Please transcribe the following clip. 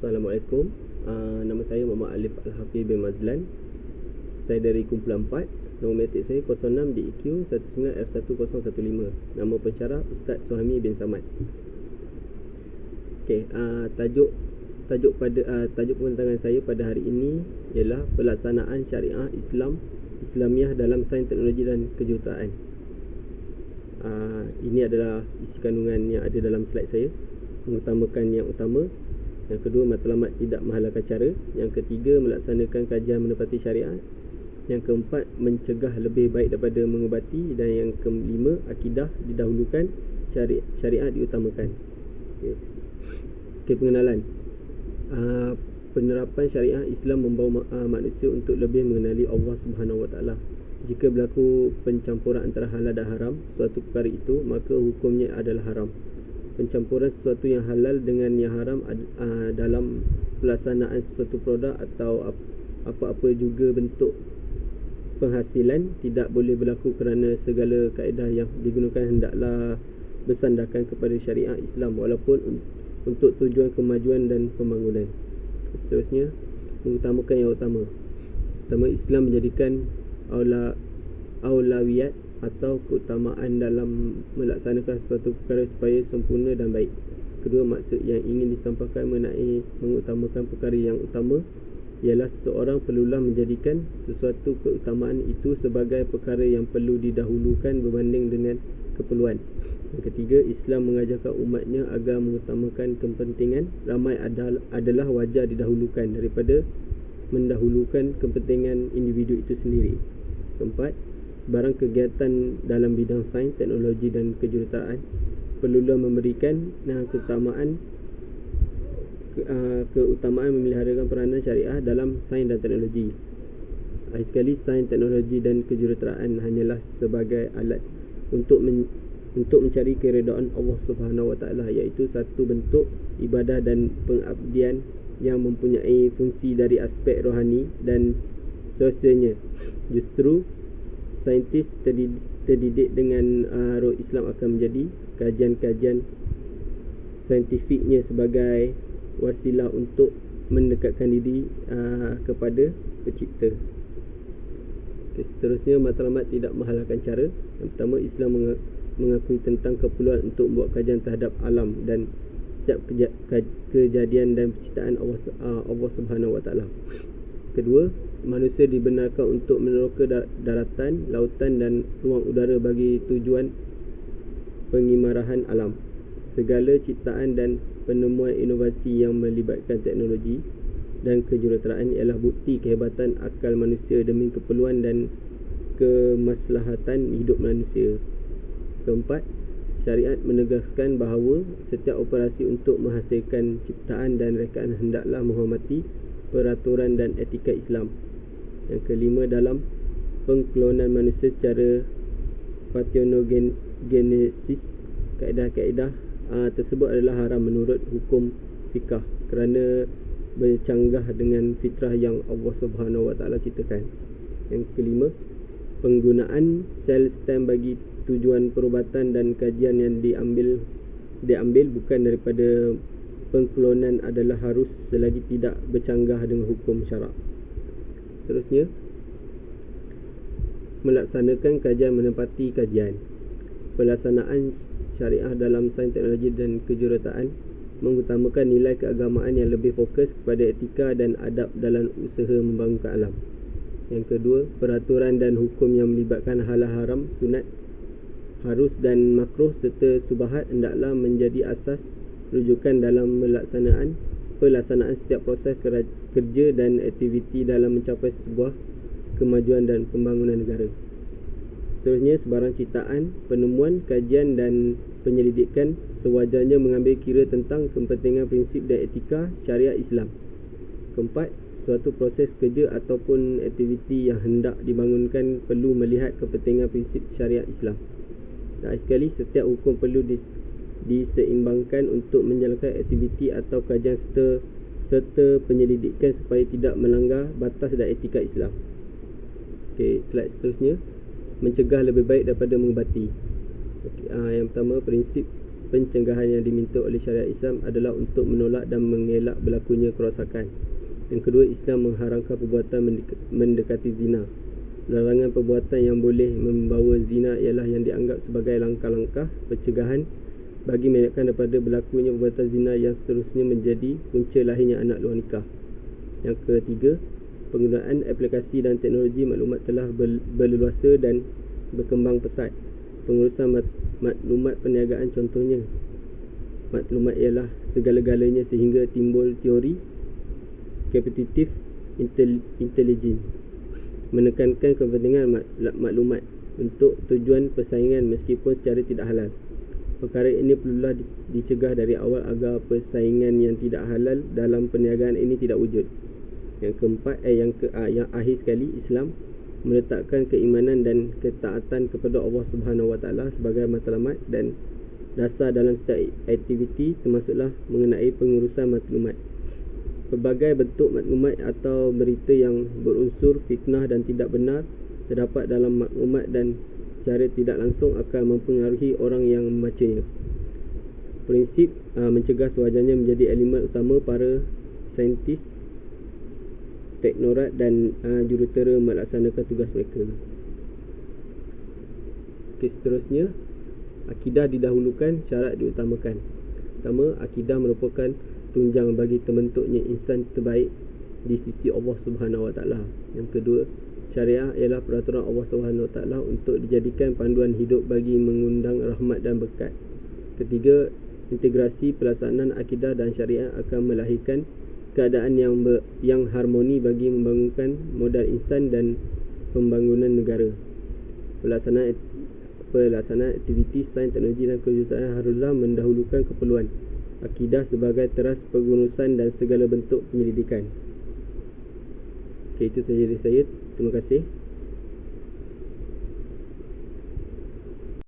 Assalamualaikum. Nama saya Muhammad Alif Al-Hafiz bin Mazlan. Saya dari kumpulan 4. Nombor matrik saya 06 DEQ 19F1015. Nama pensyarah Ustaz Suhami bin Samad. Okey, tajuk pembincangan saya pada hari ini ialah pelaksanaan syariah Islamiah dalam sains, teknologi dan kejuruteraan. Ini adalah isi kandungan yang ada dalam slide saya. Mengutamakan yang utama. Yang kedua, matlamat tidak menghalalkan cara. Yang ketiga, melaksanakan kajian menepati syariat. Yang keempat, mencegah lebih baik daripada mengubati. Dan yang kelima, akidah didahulukan, syariat diutamakan. Okey, pengenalan. Penerapan syariah Islam membawa manusia untuk lebih mengenali Allah Subhanahu Wa Taala. Jika berlaku pencampuran antara halal dan haram suatu perkara itu, maka hukumnya adalah haram. Pencampuran sesuatu yang halal dengan yang haram dalam pelaksanaan sesuatu produk atau apa-apa juga bentuk penghasilan tidak boleh berlaku kerana segala kaedah yang digunakan hendaklah bersandarkan kepada syariat Islam walaupun untuk tujuan kemajuan dan pembangunan. Seterusnya, mengutamakan yang utama. Pertama, Islam menjadikan aulawiyat atau keutamaan dalam melaksanakan sesuatu perkara supaya sempurna dan baik. Kedua, maksud yang ingin disampaikan mengenai mengutamakan perkara yang utama ialah seseorang perlulah menjadikan sesuatu keutamaan itu sebagai perkara yang perlu didahulukan berbanding dengan keperluan. Yang ketiga, Islam mengajarkan umatnya agar mengutamakan kepentingan ramai adalah wajar didahulukan daripada mendahulukan kepentingan individu itu sendiri. Keempat, sebarang kegiatan dalam bidang sains, teknologi dan kejuruteraan perlulah memberikan keutamaan memeliharakan peranan syariah dalam sains dan teknologi. Akhir sekali, sains, teknologi dan kejuruteraan hanyalah sebagai alat untuk mencari keredaan Allah Subhanahu Wa Taala, iaitu satu bentuk ibadah dan pengabdian yang mempunyai fungsi dari aspek rohani dan sosialnya. Justru saintis terdidik dengan roh Islam akan menjadi kajian-kajian saintifiknya sebagai wasilah untuk mendekatkan diri kepada pencipta. Seterusnya, matlamat tidak menghalalkan cara. Yang pertama, Islam mengakui tentang keperluan untuk membuat kajian terhadap alam dan setiap kejadian dan penciptaan Allah Subhanahu Wa Taala. Kedua, manusia dibenarkan untuk meneroka daratan, lautan dan ruang udara bagi tujuan pengimarahan alam. Segala ciptaan dan penemuan inovasi yang melibatkan teknologi dan kejuruteraan ialah bukti kehebatan akal manusia demi keperluan dan kemaslahatan hidup manusia. Keempat, syariat menegaskan bahawa setiap operasi untuk menghasilkan ciptaan dan rekaan hendaklah menghormati peraturan dan etika Islam. Yang kelima, dalam pengklonan manusia secara parthenogenesis, kaedah-kaedah tersebut adalah haram menurut hukum fikah kerana bercanggah dengan fitrah yang Allah Subhanahu Wa Taala ciptakan. Yang kelima, penggunaan sel stem bagi tujuan perubatan dan kajian yang diambil bukan daripada pengklonan adalah harus selagi tidak bercanggah dengan hukum syarak. Seterusnya, melaksanakan kajian menepati kajian. Pelaksanaan syariah dalam sains, teknologi dan kejuruteraan mengutamakan nilai keagamaan yang lebih fokus kepada etika dan adab dalam usaha membangunkan alam. Yang kedua, peraturan dan hukum yang melibatkan halal, haram, sunat, harus dan makruh serta subahat hendaklah menjadi asas rujukan dalam pelaksanaan setiap proses kerja dan aktiviti dalam mencapai sebuah kemajuan dan pembangunan negara. Seterusnya, sebarang ciptaan, penemuan, kajian dan penyelidikan sewajarnya mengambil kira tentang kepentingan prinsip dan etika syariat Islam. Keempat, suatu proses kerja ataupun aktiviti yang hendak dibangunkan perlu melihat kepentingan prinsip syariat Islam. Dan sekali, setiap hukum perlu diseimbangkan untuk menjalankan aktiviti atau kajian serta penyelidikan supaya tidak melanggar batas dan etika Islam. Okey, slide seterusnya, mencegah lebih baik daripada mengubati. Yang pertama, prinsip pencegahan yang diminta oleh syariat Islam adalah untuk menolak dan mengelak berlakunya kerosakan. Yang kedua, Islam mengharamkan perbuatan mendekati zina. Larangan perbuatan yang boleh membawa zina ialah yang dianggap sebagai langkah-langkah pencegahan bagi mengelakkan daripada berlakunya perbuatan zina yang seterusnya menjadi punca lahirnya anak luar nikah. Yang ketiga, penggunaan aplikasi dan teknologi maklumat telah berleluasa dan berkembang pesat. Pengurusan maklumat perniagaan contohnya. Maklumat ialah segala-galanya sehingga timbul teori kompetitif intelligence, menekankan kepentingan maklumat untuk tujuan persaingan meskipun secara tidak halal. Perkara ini perlulah dicegah dari awal agar persaingan yang tidak halal dalam perniagaan ini tidak wujud. Yang keempat, yang akhir sekali, Islam meletakkan keimanan dan ketaatan kepada Allah Subhanahu Wa Taala sebagai matlamat dan dasar dalam setiap aktiviti, termasuklah mengenai pengurusan maklumat. Pelbagai bentuk maklumat atau berita yang berunsur fitnah dan tidak benar terdapat dalam maklumat dan secara tidak langsung akan mempengaruhi orang yang membacanya. Prinsip mencegah sewajarnya menjadi elemen utama para saintis, teknokrat dan jurutera melaksanakan tugas mereka. Okey, seterusnya, akidah didahulukan, syarat diutamakan. Pertama, akidah merupakan tunjang bagi terbentuknya insan terbaik di sisi Allah Subhanahu Wa Taala. Yang kedua, syariah ialah peraturan Allah Subhanahu Wa Taala untuk dijadikan panduan hidup bagi mengundang rahmat dan berkat. Ketiga, integrasi pelaksanaan akidah dan syariah akan melahirkan keadaan yang harmoni bagi membangunkan modal insan dan pembangunan negara. Pelaksanaan aktiviti sains, teknologi dan kejuruteraan haruslah mendahulukan keperluan akidah sebagai teras pengurusan dan segala bentuk penyelidikan. Okey, itu sahaja dari saya. Terima kasih.